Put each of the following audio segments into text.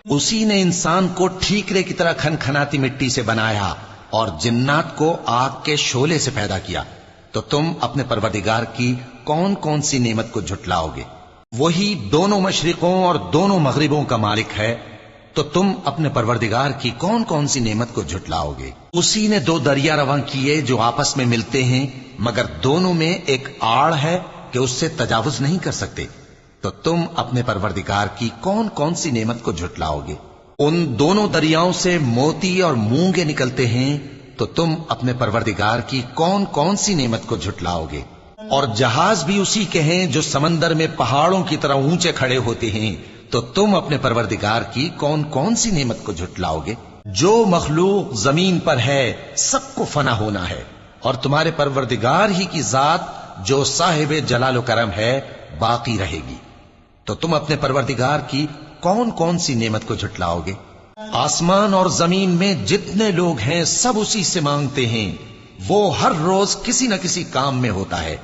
اسی نے انسان کو ٹھیکرے کی طرح کھنکھناتی مٹی سے بنایا اور جنات کو آگ کے شعلے سے پیدا کیا، تو تم اپنے پروردگار کی کون کون سی نعمت کو جھٹلاؤ گے؟ وہی دونوں مشرقوں اور دونوں مغربوں کا مالک ہے، تو تم اپنے پروردگار کی کون کون سی نعمت کو جھٹلاؤ گے؟ اسی نے دو دریا رواں کیے جو آپس میں ملتے ہیں، مگر دونوں میں ایک آڑ ہے کہ اس سے تجاوز نہیں کر سکتے، تو تم اپنے پروردگار کی کون کون سی نعمت کو جھٹلاؤ گے؟ ان دونوں دریاؤں سے موتی اور مونگے نکلتے ہیں، تو تم اپنے پروردگار کی کون کون سی نعمت کو جھٹلاؤ گے؟ اور جہاز بھی اسی کے ہیں جو سمندر میں پہاڑوں کی طرح اونچے کھڑے ہوتے ہیں، تو تم اپنے پروردگار کی کون کون سی نعمت کو جھٹلاؤ گے؟ جو مخلوق زمین پر ہے سب کو فنا ہونا ہے، اور تمہارے پروردگار ہی کی ذات جو صاحب جلال و کرم ہے باقی رہے گی، تو تم اپنے پروردگار کی کون کون سی نعمت کو جھٹلاؤ گے؟ آسمان اور زمین میں جتنے لوگ ہیں سب اسی سے مانگتے ہیں، وہ ہر روز کسی نہ کسی کام میں ہوتا ہے،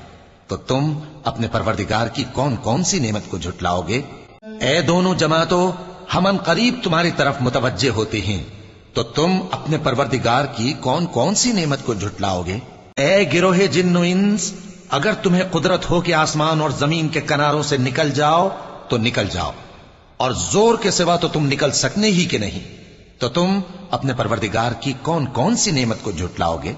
تو تم اپنے پروردگار کی کون کون سی نعمت کو جھٹلاؤ گے؟ اے دونوں جماعتوں، ہم ان قریب تمہاری طرف متوجہ ہوتے ہیں، تو تم اپنے پروردگار کی کون کون سی نعمت کو جھٹلاؤ گے؟ اے گروہ جن و انس، اگر تمہیں قدرت ہو کہ آسمان اور زمین کے کناروں سے نکل جاؤ تو نکل جاؤ، اور زور کے سوا تو تم نکل سکنے ہی کہ نہیں، تو تم اپنے پروردگار کی کون کون سی نعمت کو جھٹلاؤ گے؟